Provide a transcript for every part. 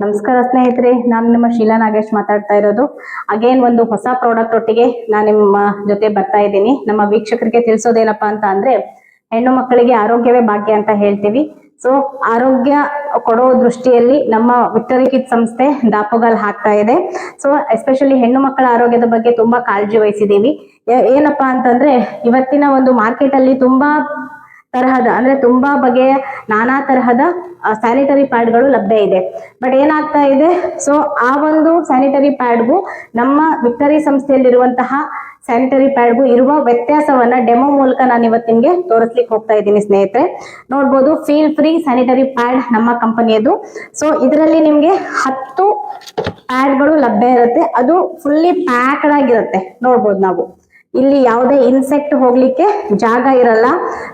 ನಮಸ್ಕಾರ ಸ್ನೇಹಿತರೆ, ನಾನು ನಿಮ್ಮ ಶೀಲಾ ನಾಗೇಶ್ ಮಾತಾಡ್ತಾ ಇರೋದು. ಅಗೇನ್ ಒಂದು ಹೊಸ ಪ್ರಾಡಕ್ಟ್ ಒಟ್ಟಿಗೆ ನಾನು ನಿಮ್ಮ ಜೊತೆ ಬರ್ತಾ ಇದ್ದೀನಿ. ನಮ್ಮ ವೀಕ್ಷಕರಿಗೆ ತಿಳಿಸೋದೇನಪ್ಪಾ ಅಂತ ಅಂದ್ರೆ, ಹೆಣ್ಣು ಮಕ್ಕಳಿಗೆ ಆರೋಗ್ಯವೇ ಭಾಗ್ಯ ಅಂತ ಹೇಳ್ತೀವಿ. ಸೊ ಆರೋಗ್ಯ ಕೊಡೋ ದೃಷ್ಟಿಯಲ್ಲಿ ನಮ್ಮ ವಿಕ್ಟರಿ ಕಿಟ್ ಸಂಸ್ಥೆ ದಾಪುಗಾಲ್ ಹಾಕ್ತಾ ಇದೆ. ಸೊ ಎಸ್ಪೆಷಲಿ ಹೆಣ್ಣು ಮಕ್ಕಳ ಆರೋಗ್ಯದ ಬಗ್ಗೆ ತುಂಬಾ ಕಾಳಜಿ ವಹಿಸಿದೀವಿ. ಏನಪ್ಪಾ ಅಂತಂದ್ರೆ, ಇವತ್ತಿನ ಒಂದು ಮಾರ್ಕೆಟ್ ಅಲ್ಲಿ ತುಂಬಾ ತರಹದ ಅಂದ್ರೆ ತುಂಬಾ ಬಗೆಯ ನಾನಾ ತರಹದ ಸ್ಯಾನಿಟರಿ ಪ್ಯಾಡ್ಗಳು ಲಭ್ಯ ಇದೆ. ಬಟ್ ಏನಾಗ್ತಾ ಇದೆ, ಸೊ ಆ ಒಂದು ಸ್ಯಾನಿಟರಿ ಪ್ಯಾಡ್ಗೂ ನಮ್ಮ ವಿಕ್ಟರಿ ಸಂಸ್ಥೆಯಲ್ಲಿರುವಂತಹ ಸ್ಯಾನಿಟರಿ ಪ್ಯಾಡ್ಗೂ ಇರುವ ವ್ಯತ್ಯಾಸವನ್ನ ಡೆಮೋ ಮೂಲಕ ನಾನು ಇವತ್ತು ನಿಮ್ಗೆ ತೋರಿಸ್ಲಿಕ್ಕೆ ಹೋಗ್ತಾ ಇದ್ದೀನಿ ಸ್ನೇಹಿತರೆ. ನೋಡ್ಬೋದು, ಫೀಲ್ ಫ್ರೀ ಸ್ಯಾನಿಟರಿ ಪ್ಯಾಡ್ ನಮ್ಮ ಕಂಪನಿಯದು. ಸೊ ಇದರಲ್ಲಿ ನಿಮ್ಗೆ 10 ಪ್ಯಾಡ್ಗಳು ಲಭ್ಯ ಇರುತ್ತೆ. ಅದು ಫುಲ್ಲಿ ಪ್ಯಾಕ್ಡ್ ಆಗಿರುತ್ತೆ. ನೋಡ್ಬೋದು, ನಾವು ಇಲ್ಲಿ ಯಾವುದೇ ಇನ್ಸೆಕ್ಟ್ ಹೋಗ್ಲಿಕ್ಕೆ ಜಾಗ ಇರಲ್ಲ.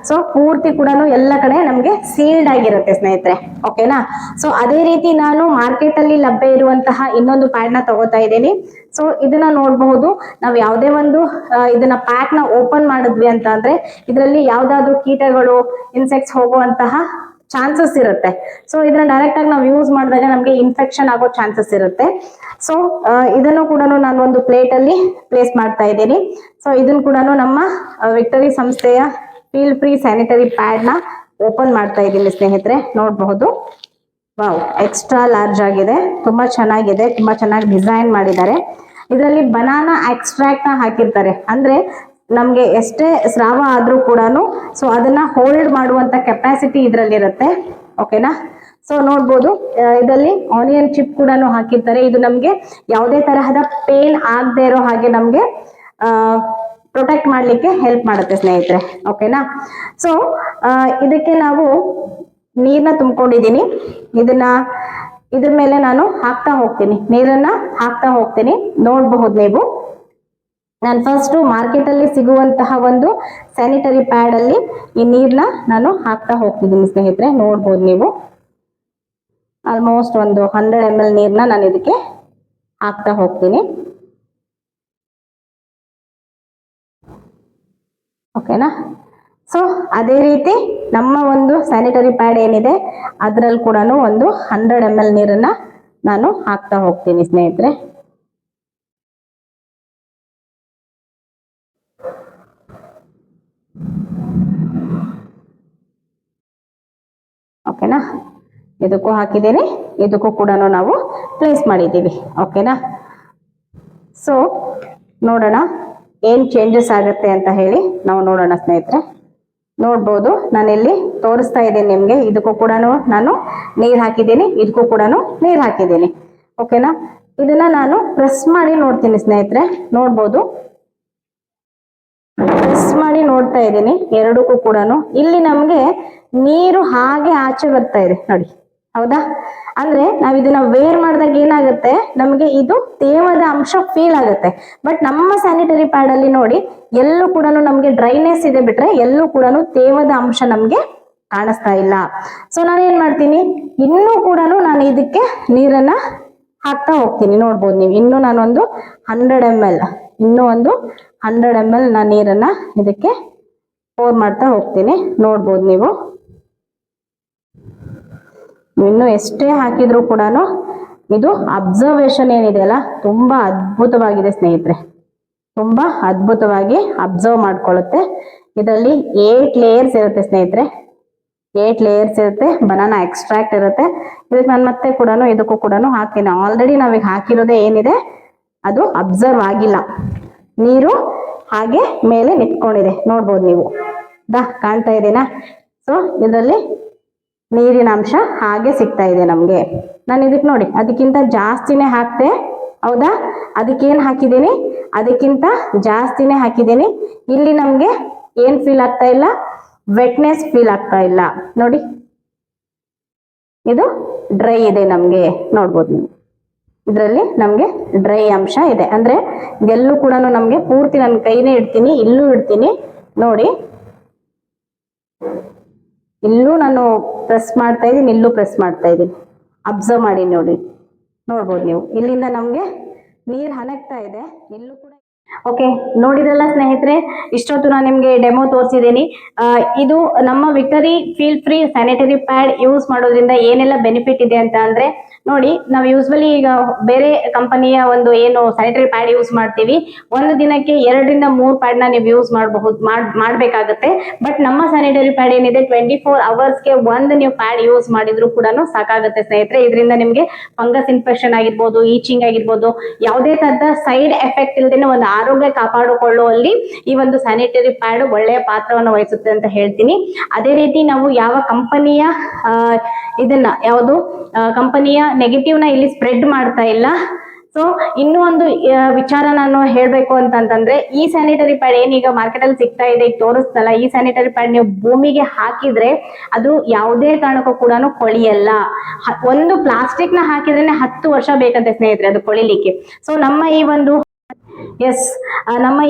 ಸೊ ಪೂರ್ತಿ ಕೂಡ ಎಲ್ಲ ಕಡೆ ನಮ್ಗೆ ಸೀಲ್ಡ್ ಆಗಿರುತ್ತೆ ಸ್ನೇಹಿತರೆ, ಓಕೆನಾ. ಸೊ ಅದೇ ರೀತಿ ನಾನು ಮಾರ್ಕೆಟ್ ಅಲ್ಲಿ ಲಭ್ಯ ಇರುವಂತಹ ಇನ್ನೊಂದು ಪ್ಯಾಡ್ ನ ತಗೋತಾ ಇದ್ದೀನಿ. ಸೊ ಇದನ್ನ ನೋಡಬಹುದು, ನಾವು ಯಾವುದೇ ಒಂದು ಇದನ್ನ ಪ್ಯಾಕ್ ನ ಓಪನ್ ಮಾಡಿದ್ವಿ ಅಂತ ಅಂದ್ರೆ ಇದರಲ್ಲಿ ಯಾವ್ದಾದ್ರು ಕೀಟಗಳು, ಇನ್ಸೆಕ್ಟ್ಸ್ ಹೋಗುವಂತಹ ಚಾನ್ಸಸ್ ಇರುತ್ತೆ. ಸೊ ಇದನ್ನ ಡೈರೆಕ್ಟ್ ಆಗಿ ನಾವು ಯೂಸ್ ಮಾಡಿದಾಗ ನಮ್ಗೆ ಇನ್ಫೆಕ್ಷನ್ ಆಗೋ ಚಾನ್ಸಸ್ ಇರುತ್ತೆ. ಸೊ ಇದನ್ನು ಕೂಡ ನಾನು ಒಂದು ಪ್ಲೇಟ್ ಅಲ್ಲಿ ಪ್ಲೇಸ್ ಮಾಡ್ತಾ ಇದ್ದೀನಿ. ಸೊ ಇದನ್ನು ಕೂಡ ನಮ್ಮ ವಿಕ್ಟರಿ ಸಂಸ್ಥೆಯ ಫೀಲ್ ಫ್ರೀ ಸ್ಯಾನಿಟರಿ ಪ್ಯಾಡ್ ನ ಓಪನ್ ಮಾಡ್ತಾ ಇದ್ದೀನಿ ಸ್ನೇಹಿತರೆ. ನೋಡಬಹುದು, ವಾವ್, ಎಕ್ಸ್ಟ್ರಾ ಲಾರ್ಜ್ ಆಗಿದೆ, ತುಂಬಾ ಚೆನ್ನಾಗಿದೆ, ತುಂಬಾ ಚೆನ್ನಾಗಿ ಡಿಸೈನ್ ಮಾಡಿದ್ದಾರೆ. ಇದರಲ್ಲಿ ಬನಾನಾ ಎಕ್ಸ್ಟ್ರಾಕ್ಟ್ ನ ಹಾಕಿರ್ತಾರೆ. ಅಂದ್ರೆ ನಮ್ಗೆ ಎಷ್ಟೇ ಸ್ರಾವ ಆದ್ರೂ ಕೂಡ ಸೊ ಅದನ್ನ ಹೋಲ್ಡ್ ಮಾಡುವಂತ ಕೆಪಾಸಿಟಿ ಇದರಲ್ಲಿ ಇರುತ್ತೆ, ಓಕೆನಾ. ಸೊ ನೋಡ್ಬೋದು, ಇದರಲ್ಲಿ ಆನಿಯನ್ ಚಿಪ್ ಕೂಡ ಹಾಕಿರ್ತಾರೆ. ಇದು ನಮ್ಗೆ ಯಾವುದೇ ತರಹದ ಪೇನ್ ಆಗದೆ ಇರೋ ಹಾಗೆ ನಮ್ಗೆ ಪ್ರೊಟೆಕ್ಟ್ ಮಾಡ್ಲಿಕ್ಕೆ ಹೆಲ್ಪ್ ಮಾಡುತ್ತೆ ಸ್ನೇಹಿತರೆ, ಓಕೆನಾ. ಸೊ ಇದಕ್ಕೆ ನಾವು ನೀರ್ನ ತುಂಬಿಕೊಂಡಿದ್ದೀನಿ. ಇದ್ರ ಮೇಲೆ ನಾನು ಹಾಕ್ತಾ ಹೋಗ್ತೀನಿ, ನೀರನ್ನ ಹಾಕ್ತಾ ಹೋಗ್ತೀನಿ. ನೋಡಬಹುದು ನೀವು, ನಾನು ಫಸ್ಟ್ ಮಾರ್ಕೆಟ್ ಅಲ್ಲಿ ಸಿಗುವಂತಹ ಒಂದು ಸ್ಯಾನಿಟರಿ ಪ್ಯಾಡ್ ಅಲ್ಲಿ ಈ ನೀರ್ನ ನಾನು ಹಾಕ್ತಾ ಹೋಗ್ತಿದ್ದೀನಿ ಸ್ನೇಹಿತರೆ. ನೋಡ್ಬೋದು ನೀವು, ಆಲ್ಮೋಸ್ಟ್ ಒಂದು 100 ml ನೀರ್ನ ನಾನು ಇದಕ್ಕೆ ಹಾಕ್ತಾ ಹೋಗ್ತೀನಿ, ಓಕೆನಾ. ಸೊ ಅದೇ ರೀತಿ ನಮ್ಮ ಒಂದು ಸ್ಯಾನಿಟರಿ ಪ್ಯಾಡ್ ಏನಿದೆ ಅದ್ರಲ್ಲಿ ಕೂಡ ಒಂದು 100 ml ನೀರನ್ನ ನಾನು ಹಾಕ್ತಾ ಹೋಗ್ತೀನಿ ಸ್ನೇಹಿತರೆ. ಓಕೆನಾ, ಇದಕ್ಕೂ ಹಾಕಿದ್ದೀನಿ, ಇದಕ್ಕೂ ಕೂಡ ನಾವು ಪ್ಲೇಸ್ ಮಾಡಿದ್ದೀವಿ, ಓಕೆನಾ. ಸೊ ನೋಡೋಣ ಏನ್ ಚೇಂಜಸ್ ಆಗುತ್ತೆ ಅಂತ ಹೇಳಿ ನಾವು ನೋಡೋಣ ಸ್ನೇಹಿತರೆ. ನೋಡ್ಬೋದು, ನಾನಿಲ್ಲಿ ತೋರಿಸ್ತಾ ಇದ್ದೀನಿ ನಿಮ್ಗೆ. ಇದಕ್ಕೂ ಕೂಡ ನಾನು ನೀರ್ ಹಾಕಿದ್ದೀನಿ, ಇದಕ್ಕೂ ಕೂಡ ನೀರ್ ಹಾಕಿದ್ದೀನಿ, ಓಕೆನಾ. ಇದನ್ನ ನಾನು ಪ್ರೆಸ್ ಮಾಡಿ ನೋಡ್ತೀನಿ ಸ್ನೇಹಿತರೆ. ನೋಡ್ಬೋದು, ಪ್ರೆಸ್ ಮಾಡಿ ನೋಡ್ತಾ ಇದ್ದೀನಿ ಎರಡಕ್ಕೂ ಕೂಡ. ಇಲ್ಲಿ ನಮ್ಗೆ ನೀರು ಹಾಗೆ ಆಚೆ ಬರ್ತಾ ಇದೆ ನೋಡಿ, ಹೌದಾ. ಅಂದ್ರೆ ನಾವ್ ಇದನ್ನ ವೇರ್ ಮಾಡಿದಾಗ ಏನಾಗುತ್ತೆ, ನಮ್ಗೆ ಇದು ತೇವದ ಅಂಶ ಫೀಲ್ ಆಗುತ್ತೆ. ಬಟ್ ನಮ್ಮ ಸ್ಯಾನಿಟರಿ ಪ್ಯಾಡ್ ಅಲ್ಲಿ ನೋಡಿ, ಎಲ್ಲೂ ಕೂಡ ನಮ್ಗೆ ಡ್ರೈನೆಸ್ ಇದೆ ಬಿಟ್ರೆ ಎಲ್ಲೂ ಕೂಡ ತೇವದ ಅಂಶ ನಮ್ಗೆ ಕಾಣಿಸ್ತಾ ಇಲ್ಲ. ಸೊ ನಾನು ಏನ್ ಮಾಡ್ತೀನಿ, ಇನ್ನೂ ಕೂಡ ನಾನು ಇದಕ್ಕೆ ನೀರನ್ನ ಹಾಕ್ತಾ ಹೋಗ್ತೀನಿ. ನೋಡ್ಬೋದು ನೀವು, ಇನ್ನೂ ನಾನೊಂದು 100 ml ನಾನು ನೀರನ್ನ ಇದಕ್ಕೆ ಪೋರ್ ಮಾಡ್ತಾ ಹೋಗ್ತೀನಿ. ನೋಡ್ಬೋದು ನೀವು, ಇನ್ನು ಎಷ್ಟೇ ಹಾಕಿದ್ರು ಕೂಡ ಇದು ಅಬ್ಸರ್ವೇಷನ್ ಏನಿದೆಯಲ್ಲ ತುಂಬಾ ಅದ್ಭುತವಾಗಿದೆ ಸ್ನೇಹಿತರೆ, ತುಂಬಾ ಅದ್ಭುತವಾಗಿ ಅಬ್ಸರ್ವ್ ಮಾಡ್ಕೊಳ್ಳುತ್ತೆ. ಇದರಲ್ಲಿ 8 ಲೇಯರ್ಸ್ ಇರುತ್ತೆ ಸ್ನೇಹಿತರೆ, 8 ಲೇಯರ್ಸ್ ಇರುತ್ತೆ. ಬನಾನಾ ಎಕ್ಸ್ಟ್ರಾಕ್ಟ್ ಇರುತ್ತೆ. ಇದಕ್ಕೆ ನಾನು ಮತ್ತೆ ಕೂಡ ಇದಕ್ಕೂ ಕೂಡ ಹಾಕ್ತೀನಿ. ಆಲ್ರೆಡಿ ನಾವೀಗ ಹಾಕಿರೋದೇ ಏನಿದೆ ಅದು ಅಬ್ಸರ್ವ್ ಆಗಿಲ್ಲ, ನೀರು ಹಾಗೆ ಮೇಲೆ ನಿಂತ್ಕೊಂಡಿದೆ. ನೋಡ್ಬೋದು ನೀವು, ಕಾಣ್ತಾ ಇದೆನಾ. ಸೊ ಇದರಲ್ಲಿ ನೀರಿನ ಅಂಶ ಹಾಗೆ ಸಿಗ್ತಾ ಇದೆ ನಮ್ಗೆ. ನಾನು ಇದಕ್ಕೆ ನೋಡಿ ಅದಕ್ಕಿಂತ ಜಾಸ್ತಿನೇ ಹಾಕ್ತೆ, ಹೌದಾ. ಅದಕ್ಕೇನ್ ಹಾಕಿದ್ದೀನಿ, ಅದಕ್ಕಿಂತ ಜಾಸ್ತಿನೇ ಹಾಕಿದ್ದೀನಿ. ಇಲ್ಲಿ ನಮ್ಗೆ ಏನ್ ಫೀಲ್ ಆಗ್ತಾ ಇಲ್ಲ, ವೆಟ್ನೆಸ್ ಫೀಲ್ ಆಗ್ತಾ ಇಲ್ಲ ನೋಡಿ. ಇದು ಡ್ರೈ ಇದೆ ನಮ್ಗೆ, ನೋಡ್ಬೋದು ನೀವು. ಇದರಲ್ಲಿ ನಮ್ಗೆ ಡ್ರೈ ಅಂಶ ಇದೆ. ಅಂದ್ರೆ ಎಲ್ಲೂ ಕೂಡ ನಮ್ಗೆ ಪೂರ್ತಿ ನನ್ನ ಕೈನೇ ಇಡ್ತೀನಿ, ಇಲ್ಲೂ ಇಡ್ತೀನಿ ನೋಡಿ. ಇಲ್ಲೂ ನಾನು ಪ್ರೆಸ್ ಮಾಡ್ತಾ ಇದ್ದೀನಿ, ಇಲ್ಲೂ ಪ್ರೆಸ್ ಮಾಡ್ತಾ ಇದ್ದೀನಿ. ಅಬ್ಸರ್ವ್ ಮಾಡಿ ನೋಡಿ, ನೋಡ್ಬೋದು ನೀವು. ಇಲ್ಲಿಂದ ನಮ್ಗೆ ನೀರ್ ಹನಗ್ತಾ ಇದೆ, ಇಲ್ಲೂ ಕೂಡ. ಓಕೆ, ನೋಡಿದ್ರಲ್ಲ ಸ್ನೇಹಿತರೆ, ಇಷ್ಟೊತ್ತು ನಾನು ನಿಮ್ಗೆ ಡೆಮೋ ತೋರಿಸಿದ್ದೀನಿ. ಇದು ನಮ್ಮ victory feel free sanitary pad use ಮಾಡೋದ್ರಿಂದ ಏನೆಲ್ಲ ಬೆನಿಫಿಟ್ ಇದೆ ಅಂತ ಅಂದ್ರೆ, ನೋಡಿ ನಾವು ಯೂಸ್ವಲಿ ಈಗ ಬೇರೆ ಕಂಪನಿಯ ಒಂದು ಏನು ಸ್ಯಾನಿಟರಿ ಪ್ಯಾಡ್ ಯೂಸ್ ಮಾಡ್ತೀವಿ, ಒಂದು ದಿನಕ್ಕೆ 2 ರಿಂದ 3 ಪ್ಯಾಡ್ ನ ನೀವು ಯೂಸ್ ಮಾಡ್ಬೇಕಾಗತ್ತೆ. ಬಟ್ ನಮ್ಮ ಸ್ಯಾನಿಟರಿ ಪ್ಯಾಡ್ ಏನಿದೆ 24 ಅವರ್ಸ್ಗೆ ಒಂದು ನೀವು ಪ್ಯಾಡ್ ಯೂಸ್ ಮಾಡಿದ್ರು ಕೂಡ ಸಾಕಾಗುತ್ತೆ ಸ್ನೇಹಿತರೆ. ಇದರಿಂದ ನಿಮ್ಗೆ ಫಂಗಸ್ ಇನ್ಫೆಕ್ಷನ್ ಆಗಿರ್ಬೋದು, ಈಚಿಂಗ್ ಆಗಿರ್ಬೋದು, ಯಾವುದೇ ತರದ ಸೈಡ್ ಎಫೆಕ್ಟ್ ಇಲ್ದೇನೆ ಒಂದು ಆರೋಗ್ಯ ಕಾಪಾಡಿಕೊಳ್ಳುವಲ್ಲಿ ಈ ಒಂದು ಸ್ಯಾನಿಟರಿ ಪ್ಯಾಡ್ ಒಳ್ಳೆಯ ಪಾತ್ರವನ್ನು ವಹಿಸುತ್ತೆ ಅಂತ ಹೇಳ್ತೀನಿ. ಅದೇ ರೀತಿ ನಾವು ಯಾವ ಕಂಪನಿಯ ಇದನ್ನ ಯಾವುದು ಕಂಪನಿಯ ನೆಗೆಟಿವ್ ನ ಇಲ್ಲಿ ಸ್ಪ್ರೆಡ್ ಮಾಡ್ತಾ ಇಲ್ಲ. ಸೊ ಇನ್ನೂ ಒಂದು ವಿಚಾರ ನಾನು ಹೇಳ್ಬೇಕು ಅಂತಂದ್ರೆ, ಈ ಸ್ಯಾನಿಟರಿ ಪ್ಯಾಡ್ ಏನೀಗ ಮಾರ್ಕೆಟ್ ಅಲ್ಲಿ ಸಿಗ್ತಾ ಇದೆ, ಈಗ ತೋರಿಸ್ತಲ್ಲ, ಈ ಸ್ಯಾನಿಟರಿ ಪ್ಯಾಡ್ ನೀವು ಭೂಮಿಗೆ ಹಾಕಿದ್ರೆ ಅದು ಯಾವುದೇ ಕಾರಣಕ್ಕೂ ಕೂಡ ಕೊಳಿಯಲ್ಲ. ಒಂದು ಪ್ಲಾಸ್ಟಿಕ್ ನ ಹಾಕಿದ್ರೆ 10 ವರ್ಷ ಬೇಕಂತೆ ಸ್ನೇಹಿತರೆ ಅದು ಕೊಳಿಲಿಕ್ಕೆ. ಸೊ ನಮ್ಮ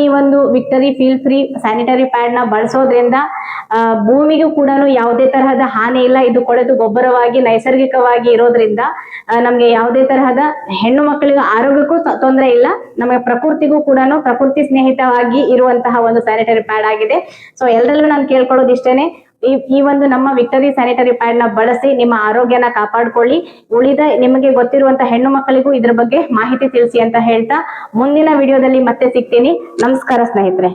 ಈ ಒಂದು victory feel free sanitary pad ನ ಬಳಸೋದ್ರಿಂದ ಭೂಮಿಗೂ ಕೂಡ ಯಾವುದೇ ತರಹದ ಹಾನಿ ಇಲ್ಲ. ಇದು ಕೊಳೆತು ಗೊಬ್ಬರವಾಗಿ ನೈಸರ್ಗಿಕವಾಗಿ ಇರೋದ್ರಿಂದ ನಮ್ಗೆ ಯಾವುದೇ ತರಹದ ಹೆಣ್ಣು ಮಕ್ಕಳಿಗೂ ಆರೋಗ್ಯಕ್ಕೂ ತೊಂದರೆ ಇಲ್ಲ, ನಮಗೆ ಪ್ರಕೃತಿಗೂ ಕೂಡ ಪ್ರಕೃತಿ ಸ್ನೇಹಿತವಾಗಿ ಇರುವಂತಹ ಒಂದು ಸ್ಯಾನಿಟರಿ ಪ್ಯಾಡ್ ಆಗಿದೆ. ಸೊ ಎಲ್ಲರಲ್ಲೂ ನಾನು ಕೇಳ್ಕೊಳ್ಳೋದು ಇಷ್ಟೇನೆ, ಈ ಒಂದು ನಮ್ಮ ವಿಕ್ಟರಿ ಸ್ಯಾನಿಟರಿ ಪ್ಯಾಡ್ ನ ಬಳಸಿ ನಿಮ್ಮ ಆರೋಗ್ಯನ ಕಾಪಾಡ್ಕೊಳ್ಳಿ. ಉಳಿದ ನಿಮಗೆ ಗೊತ್ತಿರುವಂತಹ ಹೆಣ್ಣು ಮಕ್ಕಳಿಗೂ ಇದ್ರ ಬಗ್ಗೆ ಮಾಹಿತಿ ತಿಳಿಸಿ ಅಂತ ಹೇಳ್ತಾ ಮುಂದಿನ ವಿಡಿಯೋದಲ್ಲಿ ಮತ್ತೆ ಸಿಗ್ತೀನಿ. ನಮಸ್ಕಾರ ಸ್ನೇಹಿತರೆ.